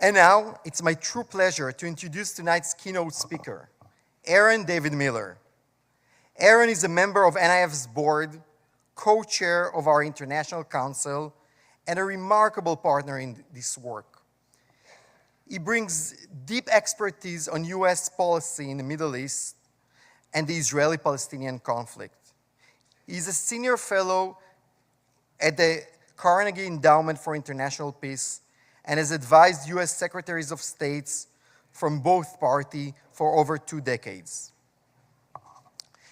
And now, it's my true pleasure to introduce tonight's keynote speaker, Aaron David Miller. Aaron is a member of NIF's board, co-chair of our International Council, and a remarkable partner in this work. He brings deep expertise on US policy in the Middle East and the Israeli-Palestinian conflict. He's a senior fellow at the Carnegie Endowment for International Peace and has advised US Secretaries of States from both parties for over 2 decades.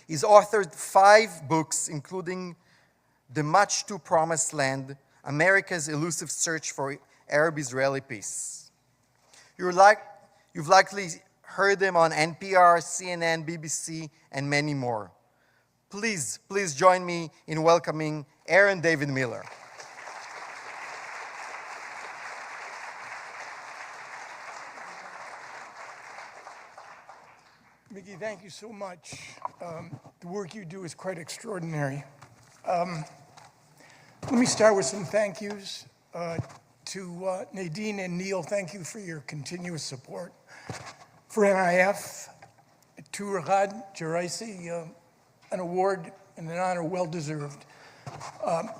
He's authored 5 books, including The Much Too Promised Land, America's Elusive Search for Arab-Israeli Peace. You've likely heard them on NPR, CNN, BBC, and many more. Please join me in welcoming Aaron David Miller. Mickey, thank you so much. The work you do is quite extraordinary. Let me start with some thank yous. To Nadine and Neil, thank you for your continuous support. For NIF, to Rahad Jaraisi, an award and an honor well-deserved,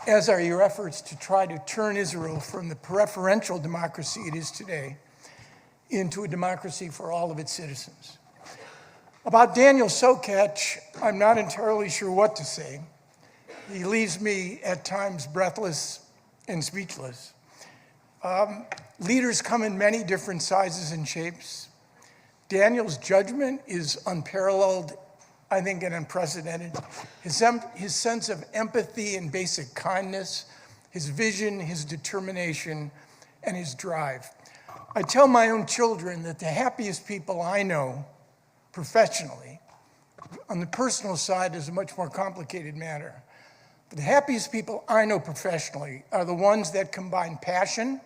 as are your efforts to try to turn Israel from the preferential democracy it is today into a democracy for all of its citizens. About Daniel Sokach, I'm not entirely sure what to say. He leaves me at times breathless and speechless. Leaders come in many different sizes and shapes. Daniel's judgment is unparalleled, I think, and unprecedented. His sense of empathy and basic kindness, his vision, his determination, and his drive. I tell my own children that the happiest people I know professionally, on the personal side is a much more complicated matter. But the happiest people I know professionally are the ones that combine passion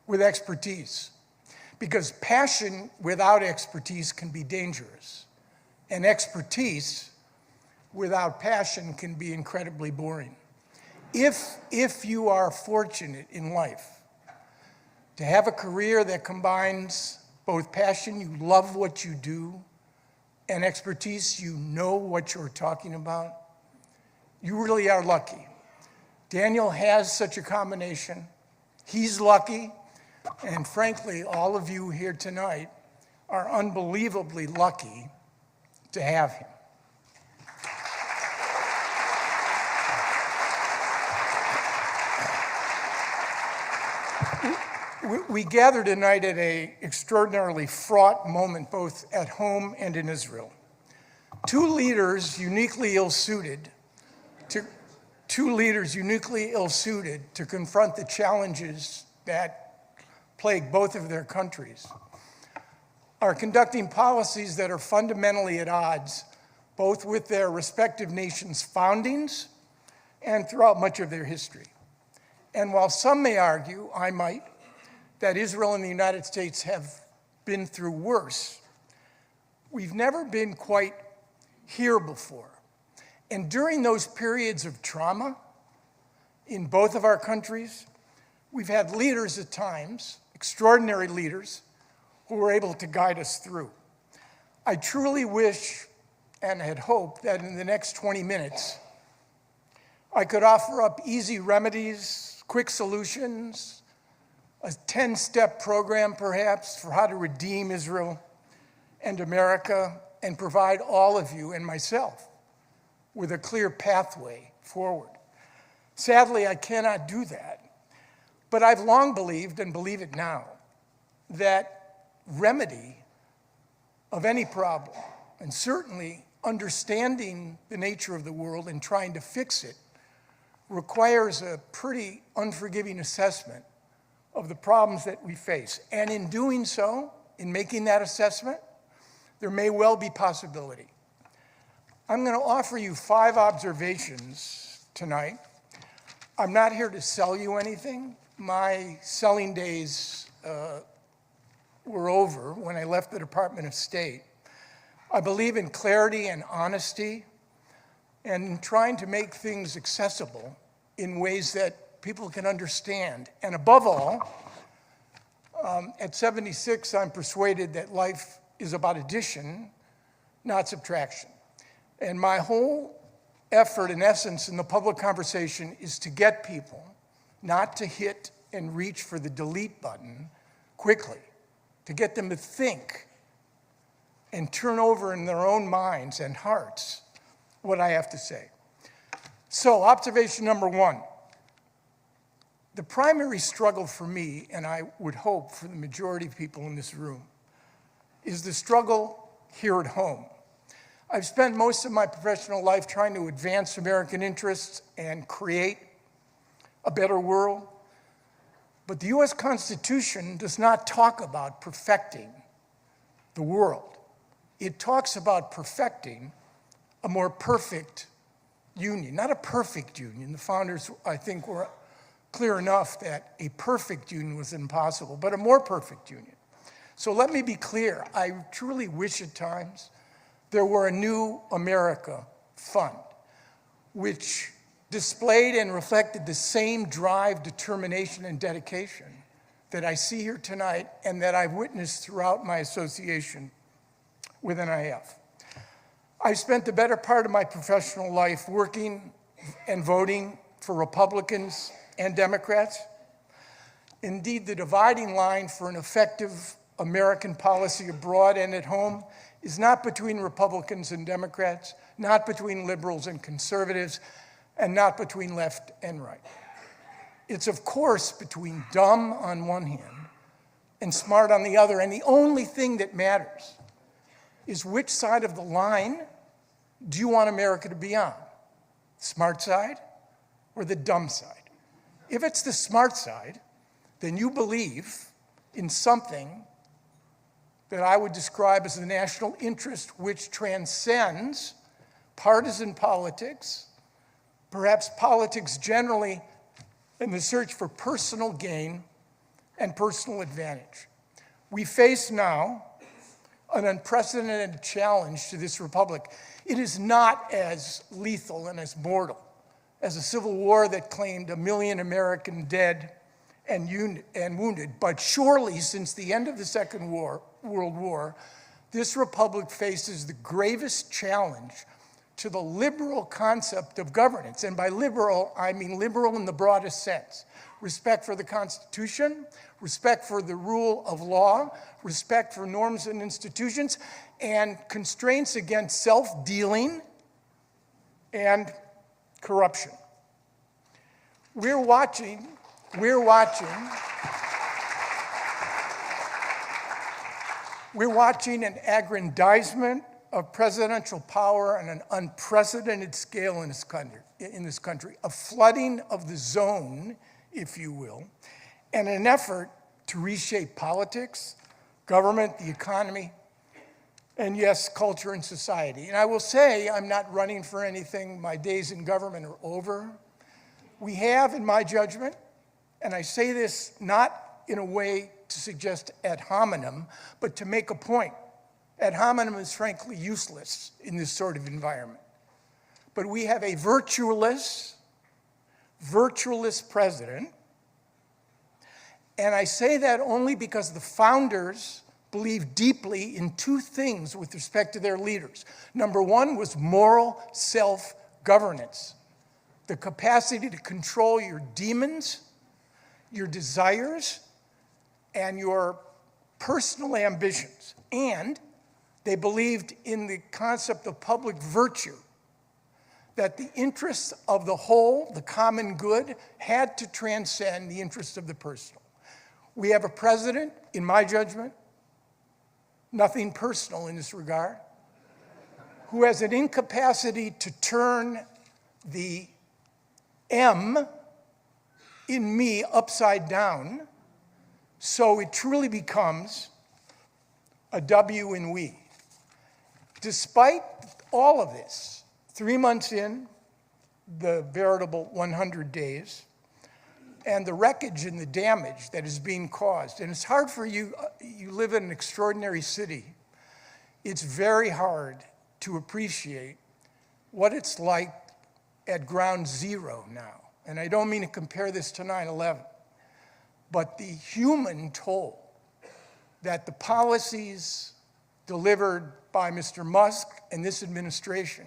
with expertise. Because passion without expertise can be dangerous. And expertise without passion can be incredibly boring. If you are fortunate in life to have a career that combines both passion, you love what you do, and expertise, you know what you're talking about, you really are lucky. Daniel has such a combination. He's lucky, and frankly, all of you here tonight are unbelievably lucky to have him. We gather tonight at an extraordinarily fraught moment, both at home and in Israel. Two leaders uniquely ill-suited to confront the challenges that plague both of their countries are conducting policies that are fundamentally at odds both with their respective nations' foundings and throughout much of their history. And while some may argue, I might, that Israel and the United States have been through worse, we've never been quite here before. And during those periods of trauma in both of our countries, we've had leaders at times, extraordinary leaders, who were able to guide us through. I truly wish and had hoped that in the next 20 minutes, I could offer up easy remedies, quick solutions, a 10-step program perhaps for how to redeem Israel and America and provide all of you and myself with a clear pathway forward. Sadly, I cannot do that, but I've long believed and believe it now that remedy of any problem, and certainly understanding the nature of the world and trying to fix it, requires a pretty unforgiving assessment of the problems that we face. And in doing so, in making that assessment, there may well be possibility. I'm going to offer you 5 observations tonight. I'm not here to sell you anything. My selling days were over when I left the Department of State. I believe in clarity and honesty and in trying to make things accessible in ways that people can understand. And above all, At 76, I'm persuaded that life is about addition, not subtraction. And my whole effort, in essence, in the public conversation is to get people not to hit and reach for the delete button quickly, to get them to think and turn over in their own minds and hearts what I have to say. So, observation number one. The primary struggle for me, and I would hope for the majority of people in this room, is the struggle here at home. I've spent most of my professional life trying to advance American interests and create a better world. But the US Constitution does not talk about perfecting the world. It talks about perfecting a more perfect union, not a perfect union. The founders, I think, were clear enough that a perfect union was impossible, but a more perfect union. So let me be clear. I truly wish at times there were a new America fund, which displayed and reflected the same drive, determination, and dedication that I see here tonight and that I've witnessed throughout my association with NIF. I've spent the better part of my professional life working and voting for Republicans and Democrats. Indeed, the dividing line for an effective American policy abroad and at home is not between Republicans and Democrats, not between liberals and conservatives, and not between left and right. It's, of course, between dumb on one hand and smart on the other, and the only thing that matters is which side of the line do you want America to be on? Smart side or the dumb side? If it's the smart side, then you believe in something that I would describe as the national interest, which transcends partisan politics, perhaps politics generally, in the search for personal gain and personal advantage. We face now an unprecedented challenge to this republic. It is not as lethal and as mortal as a civil war that claimed 1 million American dead and wounded. But surely, since the end of the Second World War, this republic faces the gravest challenge to the liberal concept of governance. And by liberal, I mean liberal in the broadest sense. Respect for the Constitution, respect for the rule of law, respect for norms and institutions, and constraints against self-dealing and corruption. We're watching an aggrandizement of presidential power on an unprecedented scale in this country, a flooding of the zone, if you will, and an effort to reshape politics, government, the economy, and yes, culture and society. And I will say, I'm not running for anything. My days in government are over. We have, in my judgment, and I say this not in a way to suggest ad hominem, but to make a point. Ad hominem is frankly useless in this sort of environment. But we have a virtueless president, and I say that only because the founders believed deeply in two things with respect to their leaders. Number one was moral self-governance, the capacity to control your demons, your desires, and your personal ambitions. And they believed in the concept of public virtue, that the interests of the whole, the common good, had to transcend the interests of the personal. We have a president, in my judgment, nothing personal in this regard, who has an incapacity to turn the M in me upside down, so it truly becomes a W in we. Despite all of this, 3 months in, the veritable 100 days, and the wreckage and the damage that is being caused, and it's hard for you, you live in an extraordinary city, it's very hard to appreciate what it's like at ground zero now. And I don't mean to compare this to 9/11, but the human toll that the policies delivered by Mr. Musk and this administration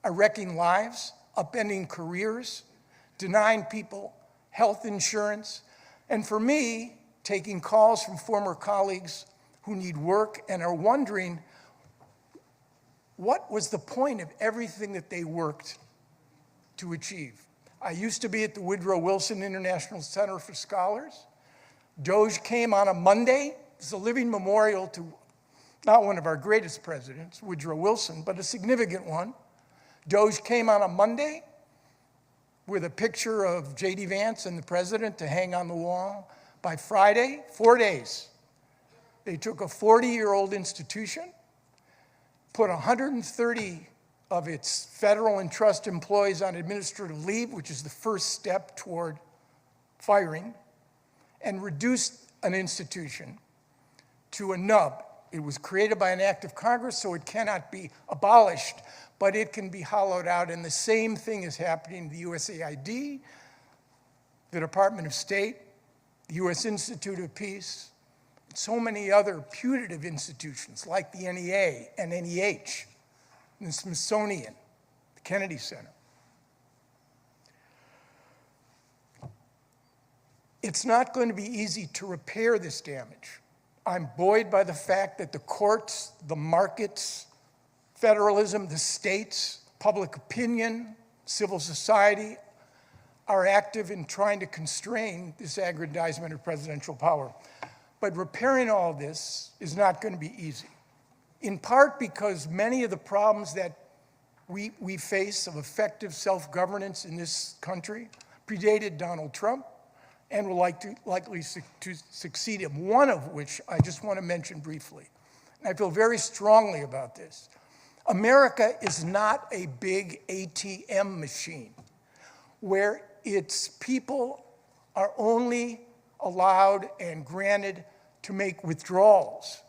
are wrecking lives, upending careers, denying people health insurance, and for me, taking calls from former colleagues who need work and are wondering what was the point of everything that they worked to achieve. I used to be at the Woodrow Wilson International Center for Scholars. Doge came on a Monday. It's a living memorial to not one of our greatest presidents, Woodrow Wilson, but a significant one. Doge came on a Monday with a picture of J.D. Vance and the president to hang on the wall. By Friday, 4 days, they took a 40-year-old institution, put 130 of its federal and trust employees on administrative leave, which is the first step toward firing, and reduced an institution to a nub. It was created by an act of Congress, so it cannot be abolished, but it can be hollowed out, and the same thing is happening to the USAID, the Department of State, the U.S. Institute of Peace, and so many other putative institutions like the NEA and NEH, and the Smithsonian, the Kennedy Center. It's not going to be easy to repair this damage. I'm buoyed by the fact that the courts, the markets, federalism, the states, public opinion, civil society are active in trying to constrain this aggrandizement of presidential power. But repairing all this is not going to be easy, in part because many of the problems that we face of effective self-governance in this country predated Donald Trump and will likely to succeed him, one of which I just want to mention briefly. And I feel very strongly about this. America is not a big ATM machine where its people are only allowed and granted to make withdrawals.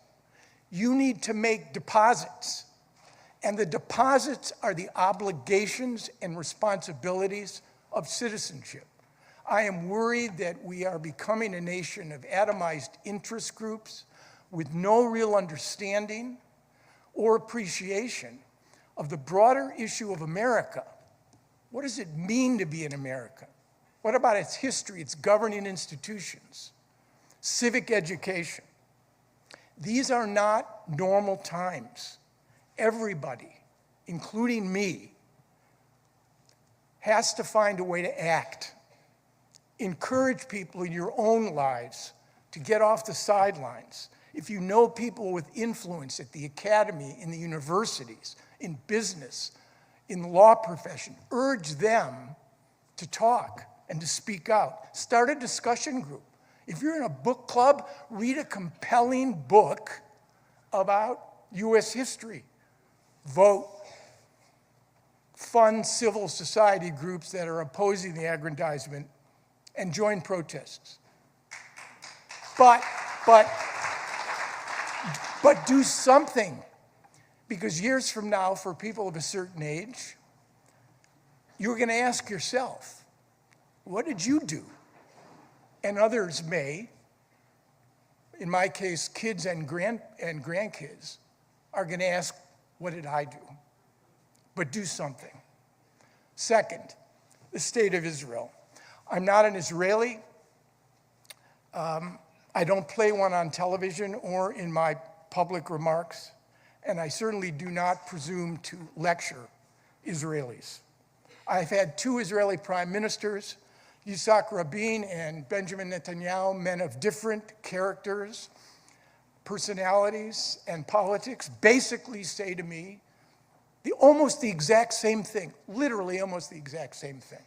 You need to make deposits, and the deposits are the obligations and responsibilities of citizenship. I am worried that we are becoming a nation of atomized interest groups with no real understanding or appreciation of the broader issue of America. What does it mean to be an American? What about its history, its governing institutions, civic education? These are not normal times. Everybody, including me, has to find a way to act. Encourage people in your own lives to get off the sidelines. If you know people with influence at the academy, in the universities, in business, in the law profession, urge them to talk and to speak out. Start a discussion group. If you're in a book club, read a compelling book about U.S. history. Vote. Fund civil society groups that are opposing the aggrandizement and join protests. But do something, because years from now, for people of a certain age, you're going to ask yourself, what did you do? And others may, in my case, kids and grandkids, are going to ask, what did I do? But do something. Second, the state of Israel. I'm not an Israeli. I don't play one on television or in my public remarks, and I certainly do not presume to lecture Israelis. I've had two Israeli prime ministers, Yitzhak Rabin and Benjamin Netanyahu, men of different characters, personalities, and politics, basically say to me almost the exact same thing, literally almost the exact same thing.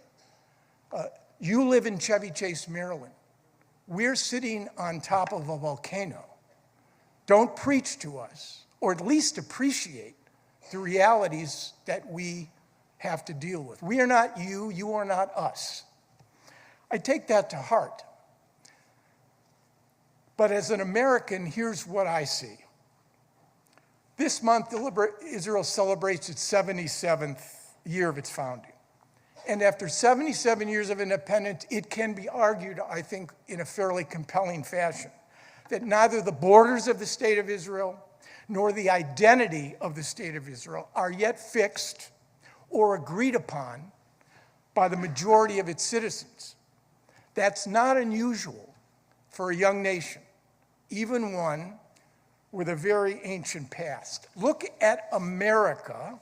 You live in Chevy Chase, Maryland. We're sitting on top of a volcano. Don't preach to us, or at least appreciate the realities that we have to deal with. We are not you, you are not us. I take that to heart. But as an American, here's what I see. This month, Israel celebrates its 77th year of its founding. And after 77 years of independence, it can be argued, I think, in a fairly compelling fashion, that neither the borders of the State of Israel nor the identity of the State of Israel are yet fixed or agreed upon by the majority of its citizens. That's not unusual for a young nation, even one with a very ancient past. Look at America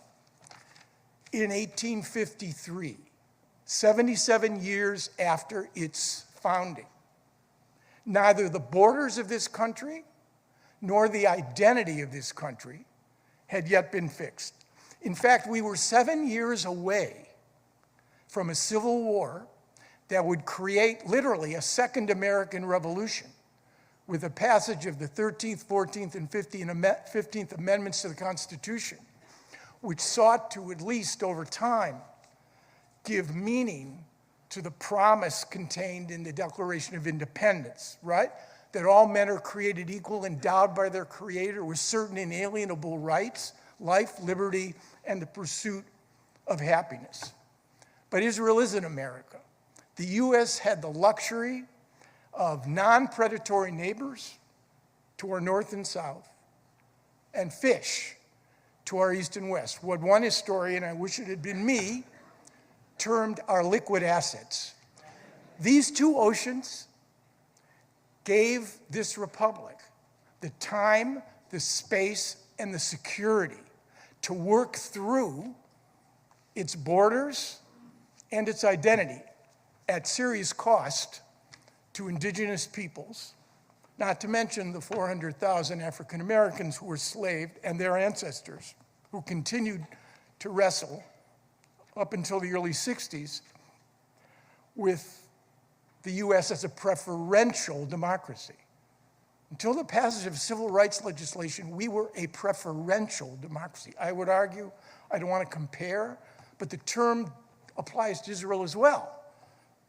in 1853, 77 years after its founding. Neither the borders of this country nor the identity of this country had yet been fixed. In fact, we were 7 years away from a civil war that would create literally a second American Revolution with the passage of the 13th, 14th, and 15th Amendments to the Constitution, which sought to, at least over time, give meaning to the promise contained in the Declaration of Independence, right? That all men are created equal, endowed by their Creator with certain inalienable rights, life, liberty, and the pursuit of happiness. But Israel isn't America. The U.S. had the luxury of non-predatory neighbors to our north and south, and fish to our east and west. What one historian, I wish it had been me, termed our liquid assets. These two oceans gave this republic the time, the space, and the security to work through its borders and its identity at serious cost to indigenous peoples, not to mention the 400,000 African Americans who were enslaved and their ancestors who continued to wrestle up until the early 60s with the US as a preferential democracy. Until the passage of civil rights legislation, we were a preferential democracy. I would argue, I don't want to compare, but the term applies to Israel as well.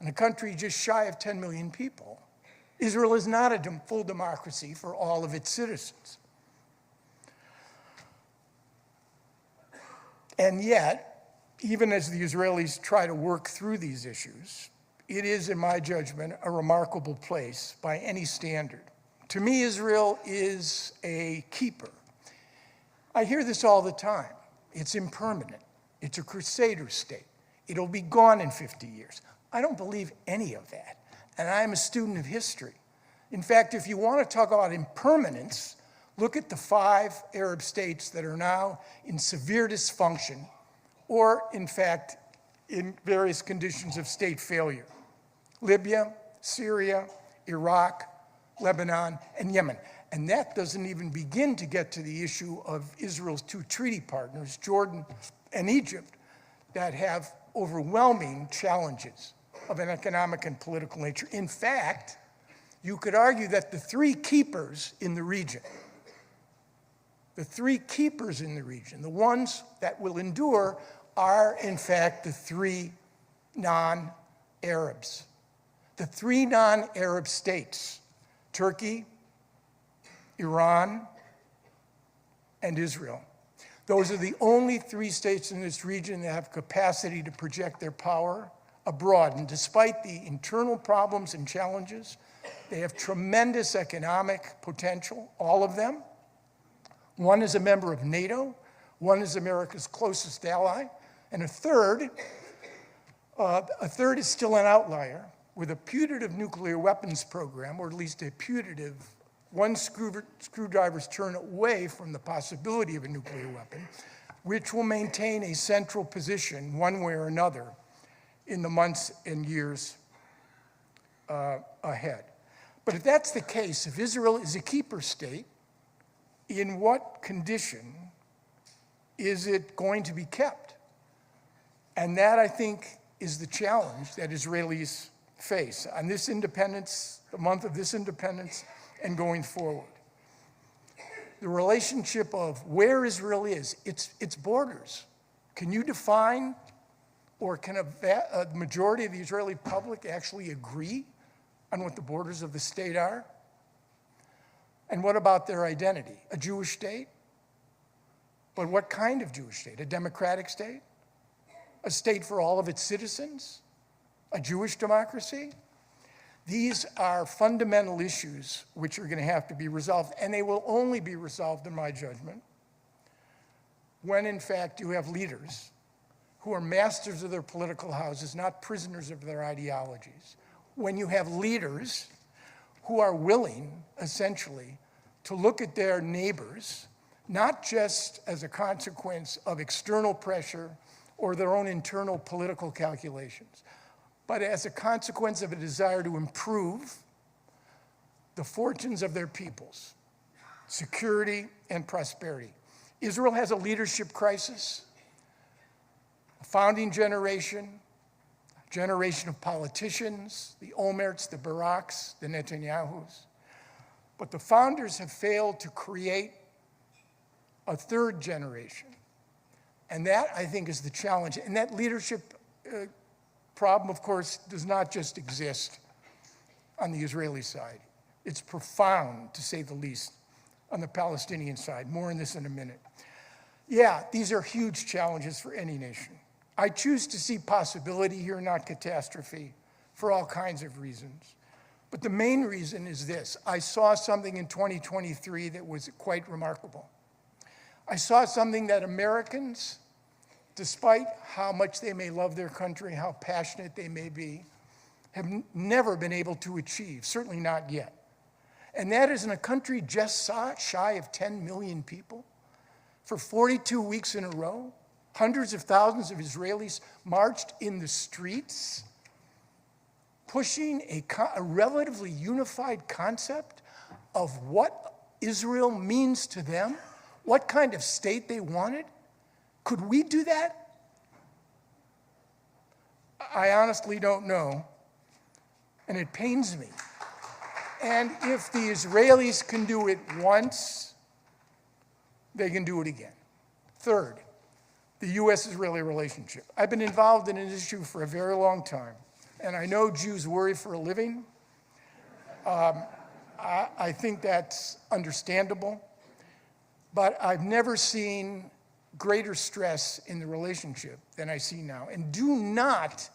In a country just shy of 10 million people, Israel is not a full democracy for all of its citizens. And yet, even as the Israelis try to work through these issues, it is, in my judgment, a remarkable place by any standard. To me, Israel is a keeper. I hear this all the time. It's impermanent. It's a crusader state. It'll be gone in 50 years. I don't believe any of that, and I'm a student of history. In fact, if you want to talk about impermanence, look at the 5 Arab states that are now in severe dysfunction, or in fact, in various conditions of state failure. Libya, Syria, Iraq, Lebanon, and Yemen. And that doesn't even begin to get to the issue of Israel's 2 treaty partners, Jordan and Egypt, that have overwhelming challenges of an economic and political nature. In fact, you could argue that the 3 keepers in the region, the ones that will endure, are in fact the 3 non-Arabs. The 3 non-Arab states, Turkey, Iran, and Israel. Those are the only 3 states in this region that have capacity to project their power abroad. And despite the internal problems and challenges, they have tremendous economic potential, all of them. One is a member of NATO, one is America's closest ally, and a third is still an outlier with a putative nuclear weapons program, or at least a putative one screwdriver's turn away from the possibility of a nuclear weapon, which will maintain a central position one way or another in the months and years ahead. But if that's the case, if Israel is a keeper state, in what condition is it going to be kept? And that, I think, is the challenge that Israelis face on this independence, the month of this independence, and going forward. The relationship of where Israel is, its borders. Can you define, or can a majority of the Israeli public actually agree on what the borders of the state are? And what about their identity? A Jewish state? But what kind of Jewish state? A democratic state? A state for all of its citizens? A Jewish democracy? These are fundamental issues which are going to have to be resolved, and they will only be resolved, in my judgment, when in fact you have leaders who are masters of their political houses, not prisoners of their ideologies. When you have leaders who are willing, essentially, to look at their neighbors, not just as a consequence of external pressure or their own internal political calculations, but as a consequence of a desire to improve the fortunes of their peoples, security and prosperity. Israel has a leadership crisis, a founding generation of politicians, the Omerts, the Baraks, the Netanyahus. But the founders have failed to create a third generation. And that, I think, is the challenge. And that leadership problem, of course, does not just exist on the Israeli side. It's profound, to say the least, on the Palestinian side. More on this in a minute. Yeah, these are huge challenges for any nation. I choose to see possibility here, not catastrophe, for all kinds of reasons. But the main reason is this. I saw something in 2023 that was quite remarkable. I saw something that Americans, despite how much they may love their country, how passionate they may be, have never been able to achieve, certainly not yet. And that is in a country just shy of 10 million people, for 42 weeks in a row, hundreds of thousands of Israelis marched in the streets, pushing a relatively unified concept of what Israel means to them, what kind of state they wanted. Could we do that? I honestly don't know, and it pains me. And if the Israelis can do it once, they can do it again. Third, the U.S.-Israeli relationship. I've been involved in an issue for a very long time, and I know Jews worry for a living. I think that's understandable, but I've never seen greater stress in the relationship than I see now. And do not,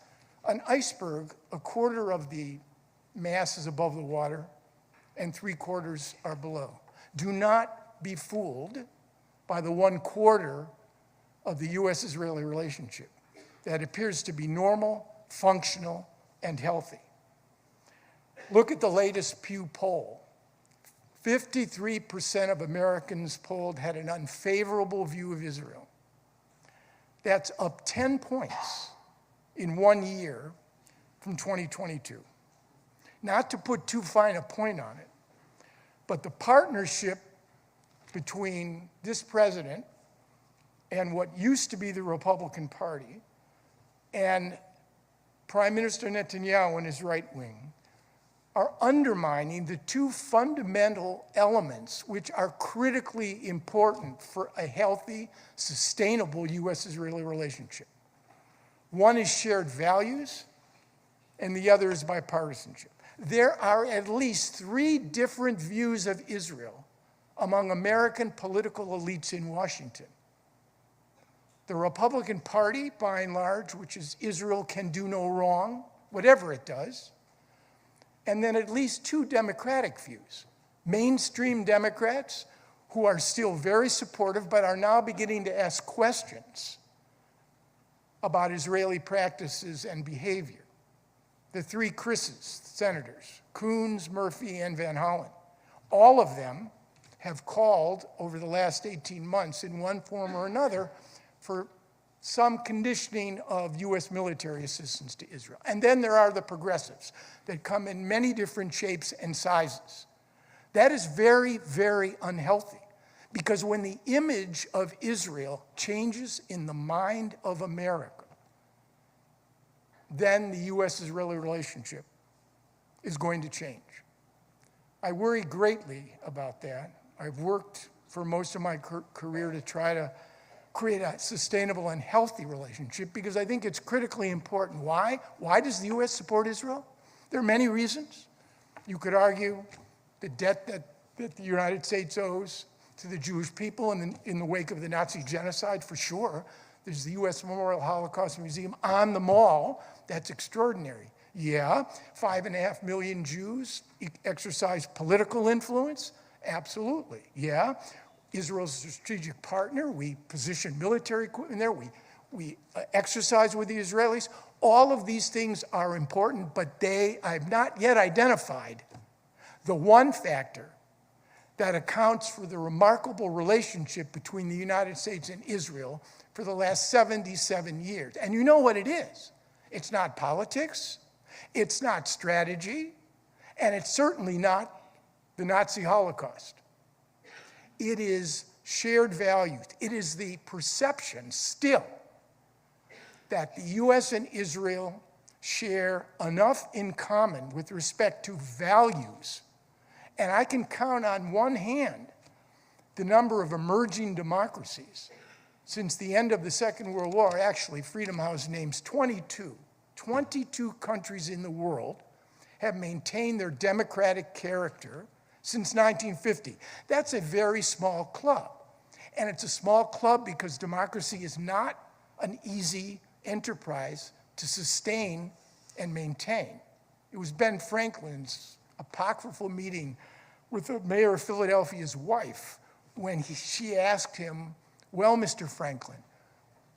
an iceberg, a quarter of the mass is above the water and 3/4 are below. Do not be fooled by the 1/4 of the U.S.-Israeli relationship that appears to be normal, functional, and healthy. Look at the latest Pew poll. 53% of Americans polled had an unfavorable view of Israel. That's up 10 points in 1 year from 2022. Not to put too fine a point on it, but the partnership between this president and what used to be the Republican Party and Prime Minister Netanyahu and his right wing are undermining the two fundamental elements which are critically important for a healthy, sustainable U.S.-Israeli relationship. One is shared values, and the other is bipartisanship. There are at least 3 different views of Israel among American political elites in Washington. The Republican Party, by and large, which is Israel can do no wrong, whatever it does, and then at least 2 Democratic views. Mainstream Democrats who are still very supportive but are now beginning to ask questions about Israeli practices and behavior. The 3 Chris's, senators, Coons, Murphy, and Van Hollen. All of them have called over the last 18 months in one form or another for some conditioning of U.S. military assistance to Israel. And then there are the progressives that come in many different shapes and sizes. That is very, very unhealthy, because when the image of Israel changes in the mind of America, then the U.S.-Israeli relationship is going to change. I worry greatly about that. I've worked for most of my career to try to create a sustainable and healthy relationship, because I think it's critically important. Why? Why does the U.S. support Israel? There are many reasons. You could argue the debt that the United States owes to the Jewish people in the wake of the Nazi genocide, for sure. There's the U.S. Memorial Holocaust Museum on the mall. That's extraordinary. Yeah. 5.5 million Jews exercise political influence? Absolutely. Yeah. Israel's a strategic partner. We position military equipment there. We exercise with the Israelis. All of these things are important, but I've not yet identified the one factor that accounts for the remarkable relationship between the United States and Israel for the last 77 years. And you know what it is. It's not politics, it's not strategy, and it's certainly not the Nazi Holocaust. It is shared values. It is the perception still that the US and Israel share enough in common with respect to values. And I can count on one hand the number of emerging democracies. Since the end of the Second World War, actually, Freedom House names 22 countries in the world have maintained their democratic character since 1950. That's a very small club. And it's a small club because democracy is not an easy enterprise to sustain and maintain. It was Ben Franklin's apocryphal meeting with the mayor of Philadelphia's wife when she asked him, well, Mr. Franklin,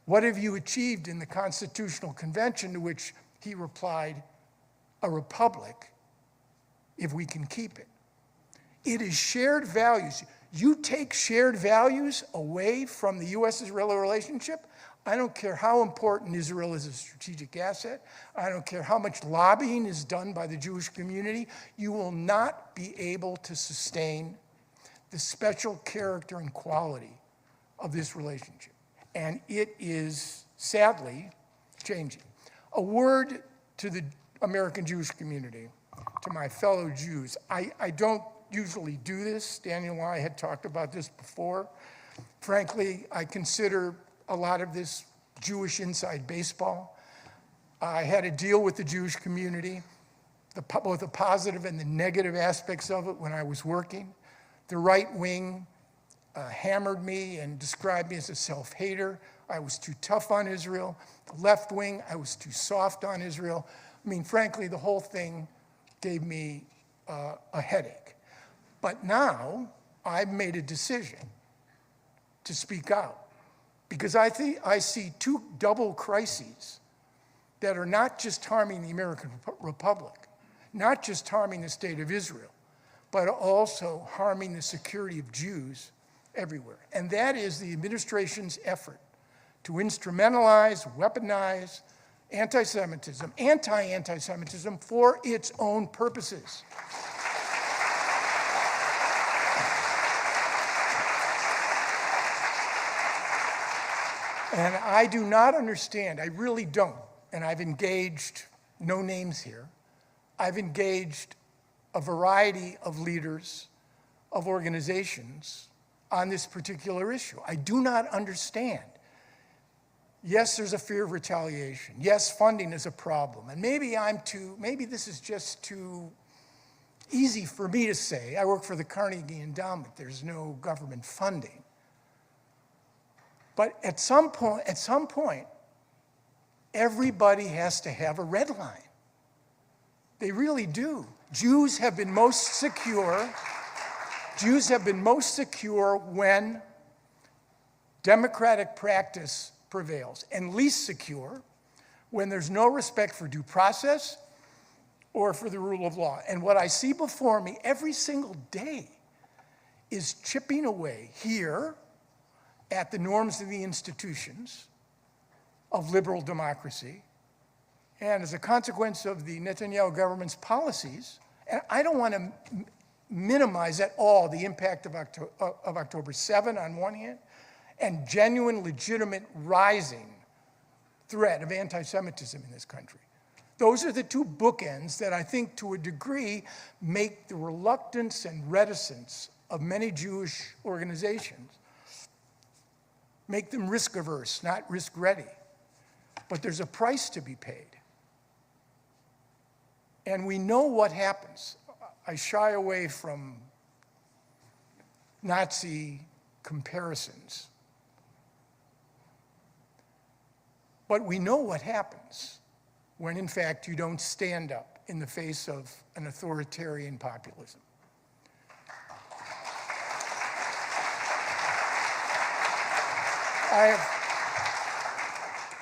what have you achieved in the Constitutional Convention? To which he replied, a republic, if we can keep it. It is shared values. You take shared values away from the U.S.-Israel relationship, I don't care how important Israel is a strategic asset. I don't care how much lobbying is done by the Jewish community. You will not be able to sustain the special character and quality of this relationship. And it is sadly changing. A word to the American Jewish community, to my fellow Jews. I don't usually do this. Daniel and I had talked about this before. Frankly, I consider a lot of this Jewish inside baseball. I had to deal with the Jewish community, both the positive and the negative aspects of it when I was working. The right wing hammered me and described me as a self-hater. I was too tough on Israel. The left wing, I was too soft on Israel. I mean, frankly, the whole thing gave me a headache. But now I've made a decision to speak out, because I see two double crises that are not just harming the American Republic, not just harming the state of Israel, but also harming the security of Jews everywhere. And that is the administration's effort to instrumentalize, weaponize anti-Semitism, anti-Semitism for its own purposes. And I do not understand, I really don't, and I've engaged, no names here, I've engaged a variety of leaders of organizations on this particular issue. I do not understand. Yes, there's a fear of retaliation. Yes, funding is a problem. And maybe this is just too easy for me to say. I work for the Carnegie Endowment. There's no government funding. But at some point, everybody has to have a red line. They really do. Jews have been most secure when democratic practice prevails, and least secure when there's no respect for due process or for the rule of law. And what I see before me every single day is chipping away here at the norms of the institutions of liberal democracy, and as a consequence of the Netanyahu government's policies, and I don't want to minimize at all the impact of October 7 on one hand, and genuine, legitimate, rising threat of anti-Semitism in this country. Those are the two bookends that I think, to a degree, make the reluctance and reticence of many Jewish organizations, make them risk-averse, not risk-ready. But there's a price to be paid. And we know what happens. I shy away from Nazi comparisons. But we know what happens when in fact you don't stand up in the face of an authoritarian populism. I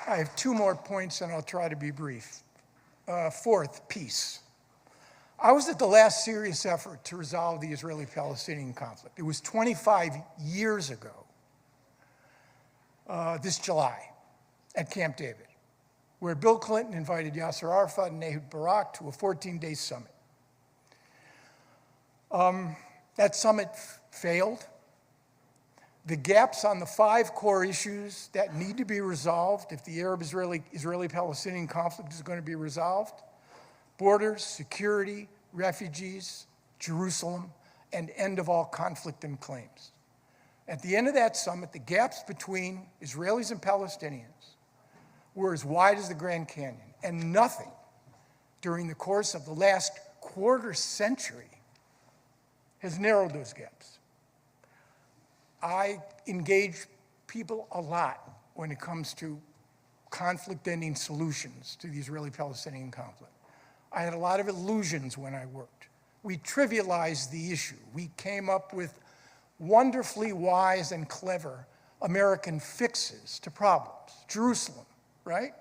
have two more points, and I'll try to be brief. Fourth, peace. I was at the last serious effort to resolve the Israeli-Palestinian conflict. It was 25 years ago, this July, at Camp David, where Bill Clinton invited Yasser Arafat and Ehud Barak to a 14-day summit. That summit failed. The gaps on the 5 core issues that need to be resolved if the Israeli-Palestinian conflict is going to be resolved: borders, security, refugees, Jerusalem, and end of all conflict and claims. At the end of that summit, the gaps between Israelis and Palestinians were as wide as the Grand Canyon, and nothing during the course of the last quarter century has narrowed those gaps. I engage people a lot when it comes to conflict-ending solutions to the Israeli-Palestinian conflict. I had a lot of illusions when I worked. We trivialized the issue. We came up with wonderfully wise and clever American fixes to problems. Jerusalem, right?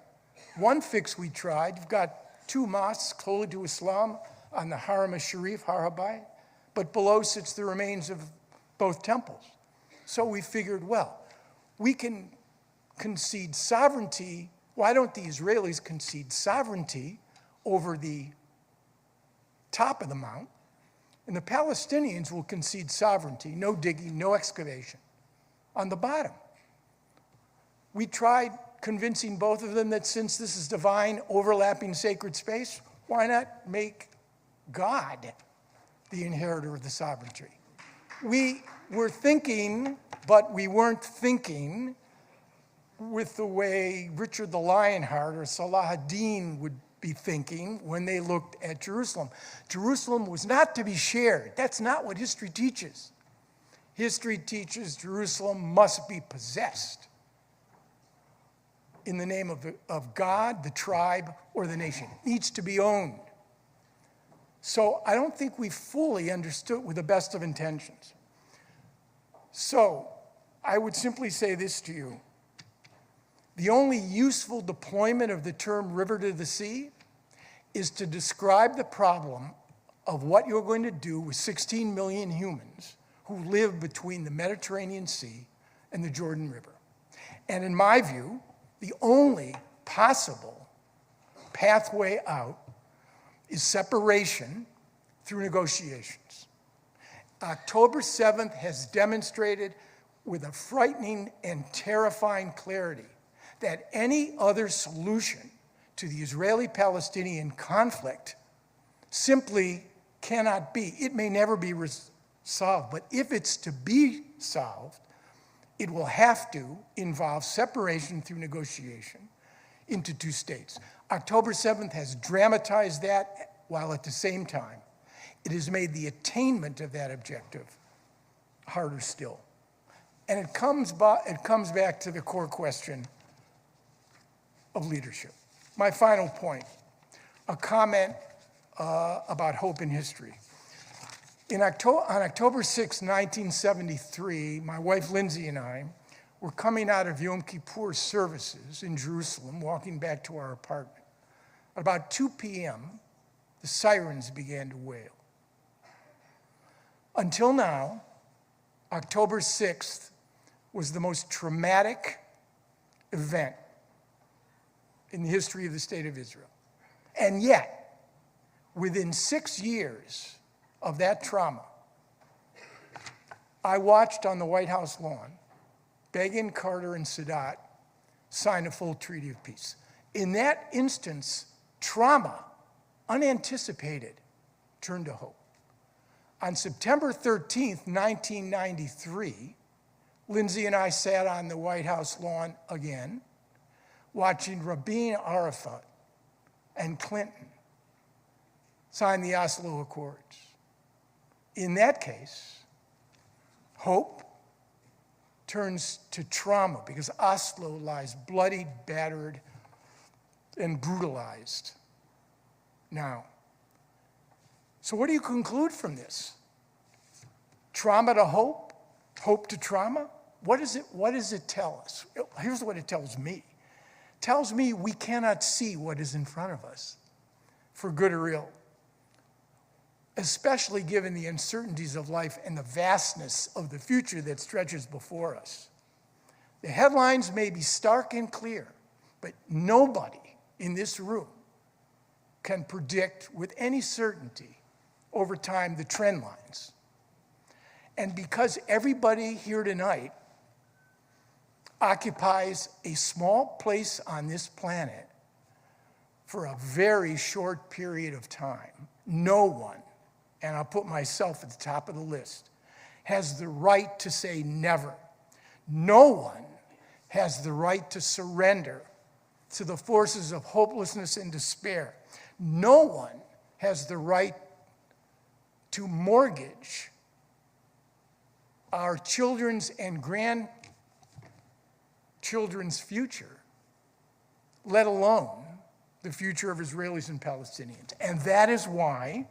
One fix we tried, you've got 2 mosques holy to Islam on the Haram al-Sharif, Har HaBayit, but below sits the remains of both temples. So we figured, well, we can concede sovereignty. Why don't the Israelis concede sovereignty over the top of the mount, and the Palestinians will concede sovereignty, no digging, no excavation, on the bottom. We tried convincing both of them that since this is divine, overlapping sacred space, why not make God the inheritor of the sovereignty? We were thinking, but we weren't thinking with the way Richard the Lionheart or Salah ad-Din would be thinking when they looked at Jerusalem. Jerusalem was not to be shared. That's not what history teaches. History teaches Jerusalem must be possessed in the name of God, the tribe, or the nation. It needs to be owned. So I don't think we fully understood with the best of intentions. So I would simply say this to you. The only useful deployment of the term river to the sea is to describe the problem of what you're going to do with 16 million humans who live between the Mediterranean Sea and the Jordan River. And in my view, the only possible pathway out is separation through negotiations. October 7th has demonstrated with a frightening and terrifying clarity that any other solution to the Israeli-Palestinian conflict simply cannot be. It may never be solved, but if it's to be solved, it will have to involve separation through negotiation into 2 states. October 7th has dramatized that, while at the same time, it has made the attainment of that objective harder still. And it comes back to the core question of leadership. My final point, a comment about hope in history. On October 6, 1973, my wife Lindsay and I were coming out of Yom Kippur services in Jerusalem, walking back to our apartment. At about 2 p.m., the sirens began to wail. Until now, October 6th was the most traumatic event in the history of the state of Israel. And yet, within 6 years of that trauma, I watched on the White House lawn Begin, Carter, and Sadat sign a full treaty of peace. In that instance, trauma, unanticipated, turned to hope. On September 13th, 1993, Lindsay and I sat on the White House lawn again, watching Rabin, Arafat, and Clinton sign the Oslo Accords. In that case, hope turns to trauma because Oslo lies bloodied, battered, and brutalized now. So what do you conclude from this? Trauma to hope? Hope to trauma? What does it tell us? Here's what it tells me. It tells me we cannot see what is in front of us, for good or ill, especially given the uncertainties of life and the vastness of the future that stretches before us. The headlines may be stark and clear, but nobody in this room can predict with any certainty over time the trend lines. And because everybody here tonight occupies a small place on this planet for a very short period of time, no one, and I'll put myself at the top of the list, has the right to say never. No one has the right to surrender to the forces of hopelessness and despair. No one has the right to mortgage our children's and grandchildren's future, let alone the future of Israelis and Palestinians. And that is why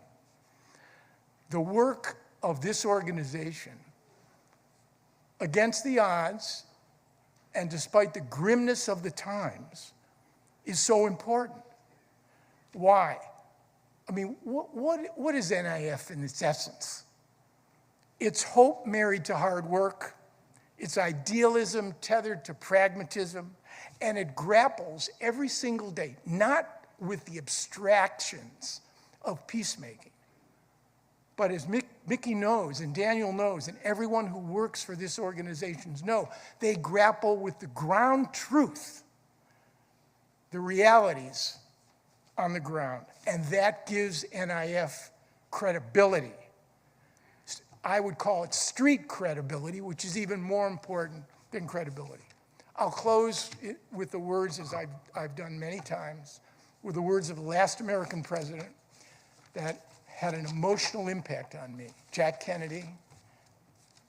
the work of this organization, against the odds and despite the grimness of the times, is so important. Why? I mean, what is NIF in its essence? It's hope married to hard work. It's idealism tethered to pragmatism. And it grapples every single day, not with the abstractions of peacemaking, but as Mickey knows, and Daniel knows, and everyone who works for this organization know, they grapple with the ground truth, the realities on the ground. And that gives NIF credibility. I would call it street credibility, which is even more important than credibility. I'll close with the words, as I've done many times, with the words of the last American president that had an emotional impact on me, Jack Kennedy.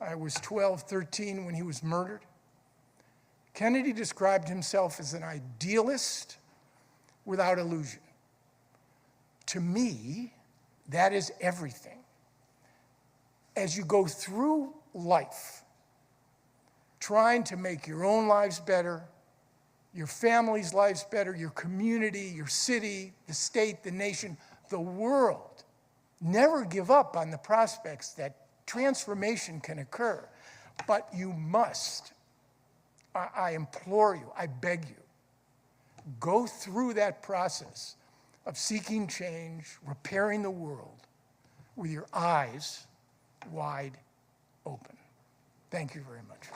I was 12, 13 when he was murdered. Kennedy described himself as an idealist without illusion. To me, that is everything. As you go through life, trying to make your own lives better, your family's lives better, your community, your city, the state, the nation, the world, never give up on the prospects that transformation can occur. But you must, I implore you, I beg you, go through that process of seeking change, repairing the world with your eyes wide open. Thank you very much.